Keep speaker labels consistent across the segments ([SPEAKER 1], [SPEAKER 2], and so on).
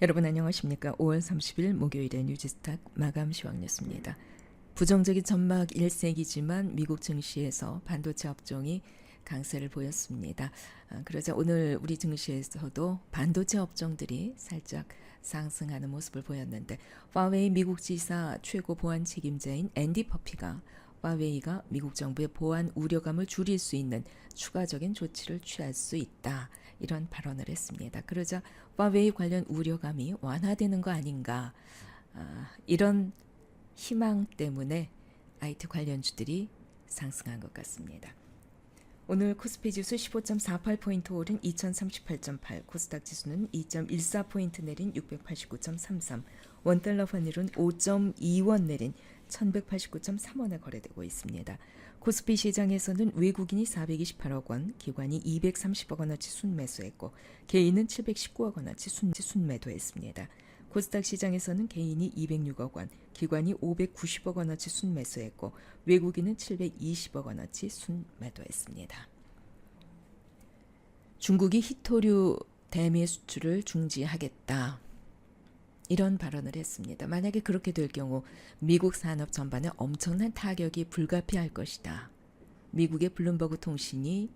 [SPEAKER 1] 여러분 안녕하십니까? 5월 30일 목요일의 뉴지스탁 마감 시황 뉴스입니다. 부정적인 전막 일색이지만 미국 증시에서 반도체 업종이 강세를 보였습니다. 그러자 오늘 우리 증시에서도 반도체 업종들이 살짝 상승하는 모습을 보였는데 화웨이 미국 지사 최고 보안 책임자인 앤디 퍼피가 화웨이가 미국 정부의 보안 우려감을 줄일 수 있는 추가적인 조치를 취할 수 있다. 이런 발언을 했습니다. 그러자 화웨이 관련 우려감이 완화되는 거 아닌가. 이런 희망 때문에 IT 관련주들이 상승한 것 같습니다. 오늘 코스피 지수 15.48포인트 오른 2038.8, 코스닥 지수는 2.14포인트 내린 689.33, 원달러 환율은 5.2원 내린 1189.3원에 거래되고 있습니다. 코스피 시장에서는 외국인이 428억 원, 기관이 230억 원어치 순매수했고 개인은 719억 원어치 순매도했습니다. 코스닥 시장에서는 개인이 206억 원, 기관이 590억 원어치 순매수했고 외국인은 720억 원어치 순매도했습니다. 중국이 히토류 대미 수출을 중지하겠다. 이런 발언을 했습니다. 만약에 그렇게 될 경우 미국 산업 전반에 엄청난 타격이 불가피할 것이다. 미국의 블룸버그 통신이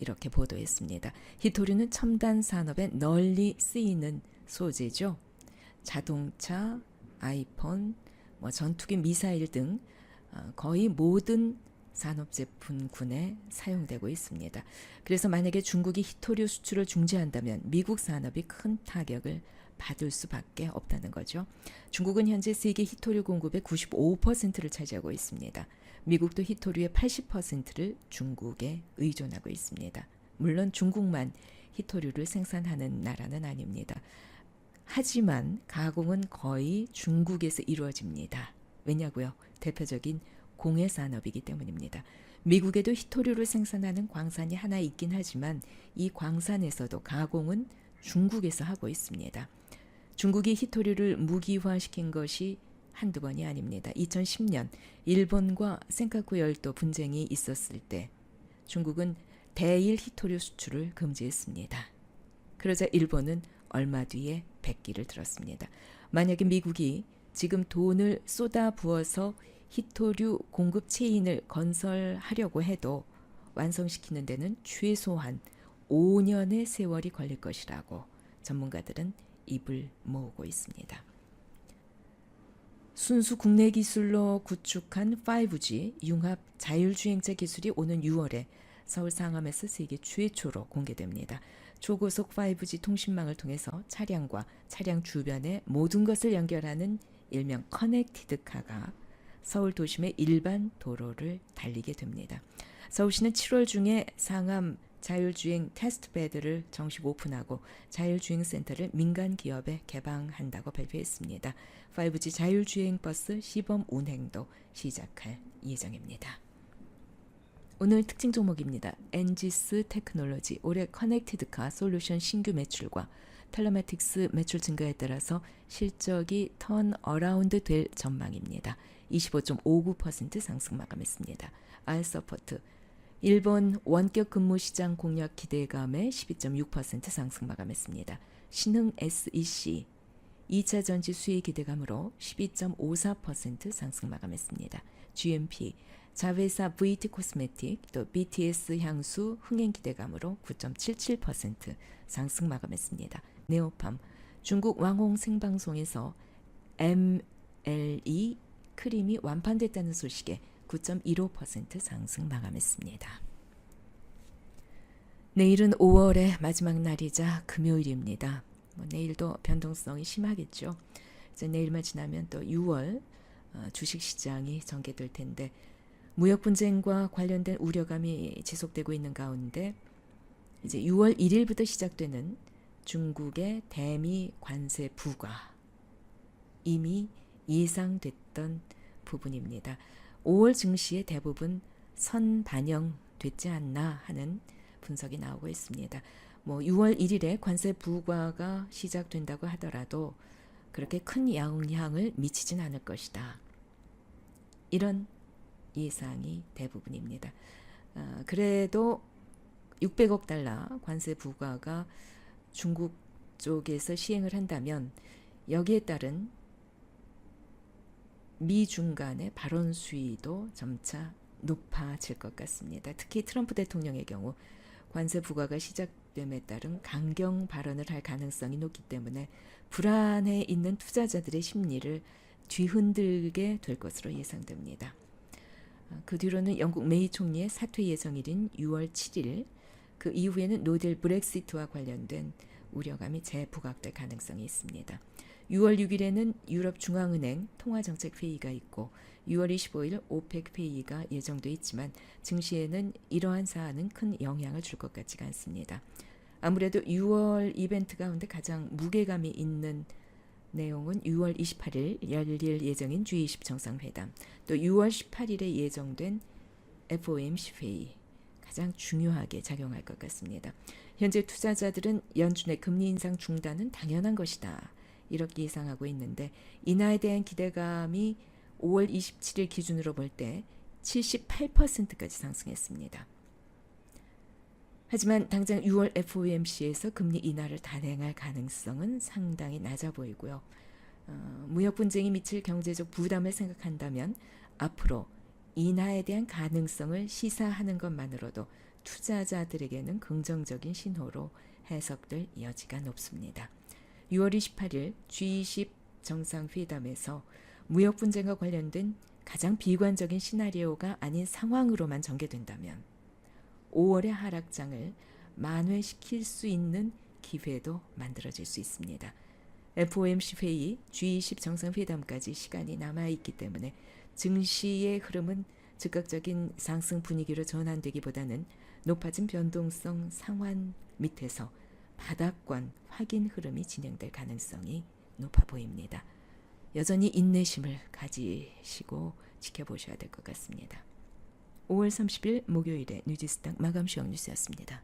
[SPEAKER 1] 이렇게 보도했습니다. 히토류는 첨단 산업에 널리 쓰이는 소재죠. 자동차, 아이폰, 전투기, 미사일 등 거의 모든 산업제품군에 사용되고 있습니다. 그래서 만약에 중국이 히토류 수출을 중지한다면 미국 산업이 큰 타격을 받을 수밖에 없다는 거죠. 중국은 현재 세계 히토류 공급의 95%를 차지하고 있습니다. 미국도 히토류의 80%를 중국에 의존하고 있습니다. 물론 중국만 히토류를 생산하는 나라는 아닙니다. 하지만 가공은 거의 중국에서 이루어집니다. 왜냐고요? 대표적인 공예 산업이기 때문입니다. 미국에도 히토류를 생산하는 광산이 하나 있긴 하지만 이 광산에서도 가공은 중국에서 하고 있습니다. 중국이 히토류를 무기화시킨 것이 한두 번이 아닙니다. 2010년 일본과 센카쿠 열도 분쟁이 있었을 때 중국은 대일 히토류 수출을 금지했습니다. 그러자 일본은 얼마 뒤에 백기를 들었습니다. 만약에 미국이 지금 돈을 쏟아부어서 히토류 공급 체인을 건설하려고 해도 완성시키는 데는 최소한 5년의 세월이 걸릴 것이라고 전문가들은 입을 모으고 있습니다. 순수 국내 기술로 구축한 5G 융합 자율주행차 기술이 오는 6월에 서울 상암에서 세계 최초로 공개됩니다. 초고속 5G 통신망을 통해서 차량과 차량 주변의 모든 것을 연결하는 일명 커넥티드카가 서울 도심의 일반 도로를 달리게 됩니다. 서울시는 7월 중에 상암 자율주행 테스트베드를 정식 오픈하고 자율주행센터를 민간 기업에 개방한다고 발표했습니다. 5G 자율주행 버스 시범 운행도 시작할 예정입니다. 오늘 특징 종목입니다. 엔지스 테크놀로지 올해 커넥티드카 솔루션 신규 매출과 텔레매틱스 매출 증가에 따라서 실적이 턴어라운드 될 전망입니다. 25.59% 상승 마감했습니다. 알서포트 일본 원격 근무 시장 공략 기대감에 12.6% 상승 마감했습니다. 신흥 SEC 2차 전지 수혜 기대감으로 12.54% 상승 마감했습니다. GMP 자회사 VT 코스메틱 또 BTS 향수 흥행 기대감으로 9.77% 상승 마감했습니다. 네오팜 중국 왕홍 생방송에서 MLE 크림이 완판됐다는 소식에 9.15% 상승 마감했습니다. 내일은 5월의 마지막 날이자 금요일입니다. 내일도 변동성이 심하겠죠. 이제 내일만 지나면 또 6월 주식시장이 전개될 텐데 무역 분쟁과 관련된 우려감이 지속되고 있는 가운데 이제 6월 1일부터 시작되는 중국의 대미 관세 부과 이미 예상됐던 부분입니다. 5월 증시의 대부분 선반영됐지 않나 하는 분석이 나오고 있습니다. 6월 1일에 관세 부과가 시작된다고 하더라도 그렇게 큰 영향을 미치진 않을 것이다. 이런 예상이 대부분입니다. 그래도 600억 달러 관세 부과가 중국 쪽에서 시행을 한다면 여기에 따른 미중 간의 발언 수위도 점차 높아질 것 같습니다. 특히 트럼프 대통령의 경우 관세 부과가 시작됨에 따른 강경 발언을 할 가능성이 높기 때문에 불안해 있는 투자자들의 심리를 뒤흔들게 될 것으로 예상됩니다. 그 뒤로는 영국 메이 총리의 사퇴 예정일인 6월 7일, 그 이후에는 노딜 브렉시트와 관련된 우려감이 재부각될 가능성이 있습니다. 6월 6일에는 유럽 중앙은행 통화정책회의가 있고 6월 25일 오펙 회의가 예정돼 있지만 증시에는 이러한 사안은 큰 영향을 줄 것 같지가 않습니다. 아무래도 6월 이벤트 가운데 가장 무게감이 있는 내용은 6월 28일 열릴 예정인 G20 정상회담, 또 6월 18일에 예정된 FOMC 회의, 가장 중요하게 작용할 것 같습니다. 현재 투자자들은 연준의 금리 인상 중단은 당연한 것이다, 이렇게 예상하고 있는데 인하에 대한 기대감이 5월 27일 기준으로 볼 때 78%까지 상승했습니다. 하지만 당장 6월 FOMC에서 금리 인하를 단행할 가능성은 상당히 낮아 보이고요. 무역 분쟁이 미칠 경제적 부담을 생각한다면 앞으로 인하에 대한 가능성을 시사하는 것만으로도 투자자들에게는 긍정적인 신호로 해석될 여지가 높습니다. 6월 28일 G20 정상회담에서 무역 분쟁과 관련된 가장 비관적인 시나리오가 아닌 상황으로만 전개된다면 5월의 하락장을 만회시킬 수 있는 기회도 만들어질 수 있습니다. FOMC 회의, G20 정상회담까지 시간이 남아있기 때문에 증시의 흐름은 즉각적인 상승 분위기로 전환되기보다는 높아진 변동성 상환 밑에서 바닥권 확인 흐름이 진행될 가능성이 높아 보입니다. 여전히 인내심을 가지시고 지켜보셔야 될 것 같습니다. 5월 30일 목요일에 뉴지스탁 마감 시황 뉴스였습니다.